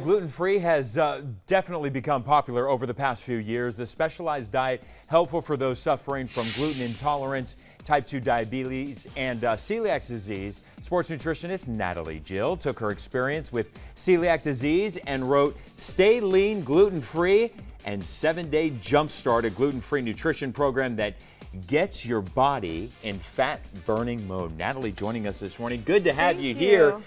Gluten-free has definitely become popular over the past few years. A specialized diet helpful for those suffering from gluten intolerance, type 2 diabetes, and celiac disease. Sports nutritionist Natalie Jill took her experience with celiac disease and wrote Stay Lean, Gluten-Free, and 7-Day Jumpstart, a gluten-free nutrition program that gets your body in fat-burning mode. Natalie joining us this morning. Good to have you here.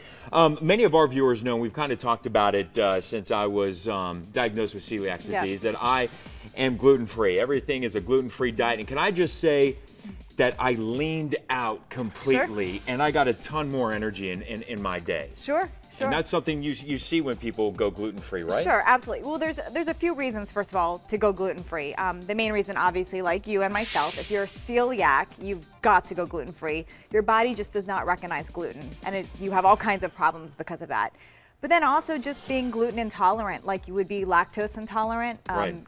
Many of our viewers know, we've kind of talked about it since I was diagnosed with celiac disease, that I am gluten-free. Everything is a gluten-free diet. And can I just say that I leaned out completely, and I got a ton more energy in my day. Sure. And that's something you see when people go gluten-free, right? Sure, absolutely. Well, there's a few reasons, first of all, to go gluten-free. The main reason, obviously, like you and myself, if you're celiac, you've got to go gluten-free. Your body just does not recognize gluten, and you have all kinds of problems because of that. But then also just being gluten intolerant, like you would be lactose intolerant.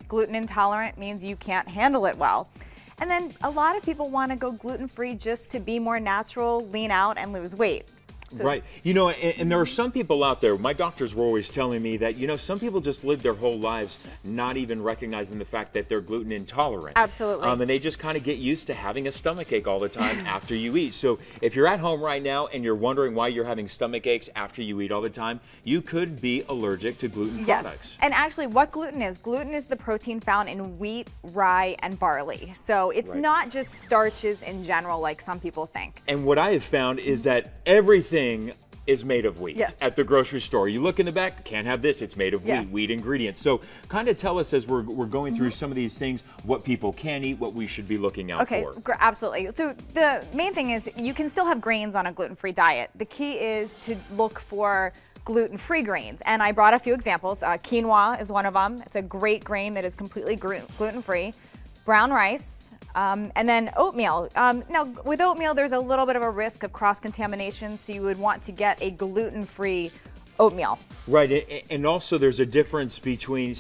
Gluten intolerant means you can't handle it well. And then a lot of people want to go gluten-free just to be more natural, lean out, and lose weight. Right. You know, and there are some people out there, my doctors were always telling me that, you know, some people just live their whole lives not even recognizing the fact that they're gluten intolerant. Absolutely. And they just kind of get used to having a stomach ache all the time after you eat. So if you're at home right now and you're wondering why you're having stomach aches after you eat all the time, you could be allergic to gluten products. And actually what gluten is the protein found in wheat, rye, and barley. So it's not just starches in general like some people think. And what I have found is that everything is made of wheat at the grocery store. You look in the back, can't have this, it's made of wheat ingredients. So kind of tell us as we're going through some of these things, what people can eat, what we should be looking out for. Okay, absolutely. So the main thing is you can still have grains on a gluten-free diet. The key is to look for gluten-free grains. And I brought a few examples. Quinoa is one of them. It's a great grain that is completely gluten-free. Brown rice. And then oatmeal. Now, with oatmeal, there's a little bit of a risk of cross-contamination, so you would want to get a gluten-free oatmeal. Right, and also there's a difference between,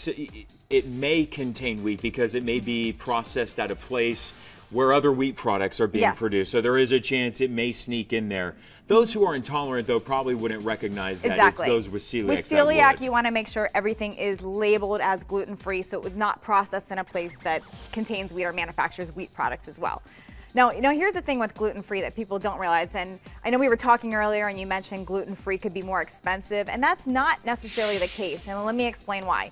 it may contain wheat because it may be processed at a place where other wheat products are being produced. So there is a chance it may sneak in there. Those who are intolerant, though, probably wouldn't recognize that. It's those with celiac. With celiac, you want to make sure everything is labeled as gluten-free, so it was not processed in a place that contains wheat or manufactures wheat products as well. Now, here's the thing with gluten-free that people don't realize, and I know we were talking earlier and you mentioned gluten-free could be more expensive, and that's not necessarily the case, and let me explain why.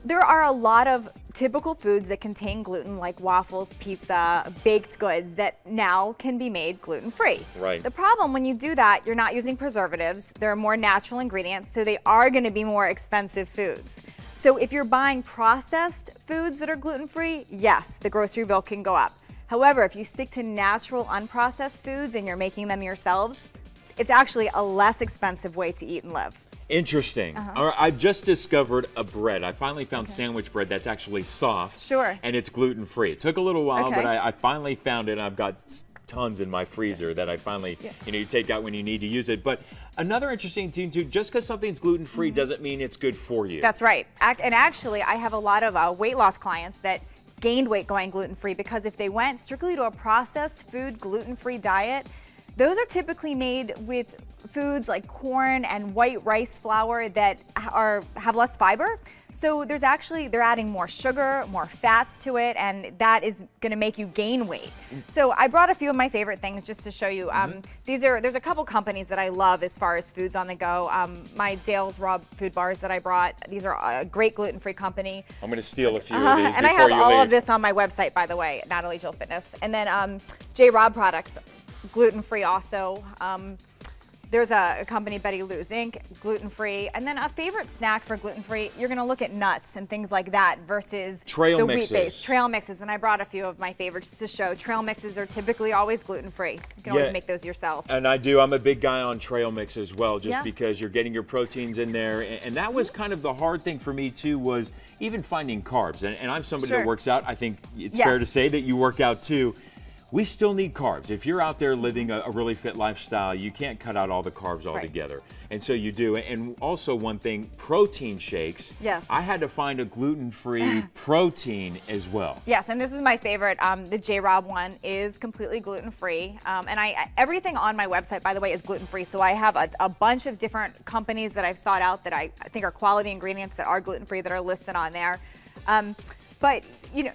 There are a lot of typical foods that contain gluten, like waffles, pizza, baked goods, that now can be made gluten-free. Right. The problem when you do that, you're not using preservatives. They're more natural ingredients, so they are going to be more expensive foods. So if you're buying processed foods that are gluten-free, yes, the grocery bill can go up. However, if you stick to natural, unprocessed foods and you're making them yourselves, it's actually a less expensive way to eat and live. Interesting. All right, I've just discovered a bread. I finally found sandwich bread that's actually soft. Sure. And it's gluten-free. It took a little while, but I finally found it. And I've got tons in my freezer that I finally, you take out when you need to use it. But another interesting thing too, just because something's gluten-free doesn't mean it's good for you. That's right. And actually, I have a lot of weight loss clients that gained weight going gluten-free because if they went strictly to a processed food gluten-free diet, those are typically made with foods like corn and white rice flour that have less fiber. So they're adding more sugar, more fats to it, and that is going to make you gain weight. So I brought a few of my favorite things just to show you. There's a couple companies that I love as far as foods on the go. My Dale's Raw Food Bars that I brought, these are a great gluten-free company. I'm going to steal a few of these and I have all of this on my website, by the way, Natalie Jill Fitness. And then J. Rob products, gluten-free also. There's a company, Betty Lou's Inc., gluten-free. And then a favorite snack for gluten-free, you're going to look at nuts and things like that versus the wheat-based. Trail mixes. And I brought a few of my favorites to show. Trail mixes are typically always gluten-free. You can always make those yourself. And I do. I'm a big guy on trail mix as well, just because you're getting your proteins in there. And that was kind of the hard thing for me, too, was even finding carbs. And I'm somebody that works out. I think it's fair to say that you work out, too. we still need carbs. If you're out there living a really fit lifestyle, you can't cut out all the carbs altogether. And so you do. And also one thing, protein shakes. Yes. I had to find a gluten-free protein as well. Yes, and this is my favorite. The J-Rob one is completely gluten-free. And everything on my website, by the way, is gluten-free. So I have a bunch of different companies that I've sought out that I think are quality ingredients that are gluten-free that are listed on there. But, you know.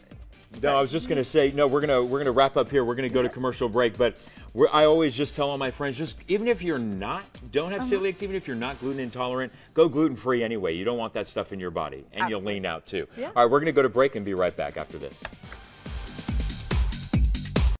No, I was just going to say, no, we're gonna wrap up here. We're going to go to commercial break, but I always just tell all my friends, just even if you're don't have celiac, even if you're not gluten intolerant, go gluten-free anyway. You don't want that stuff in your body, and you'll lean out too. Yeah. All right, we're going to go to break and be right back after this.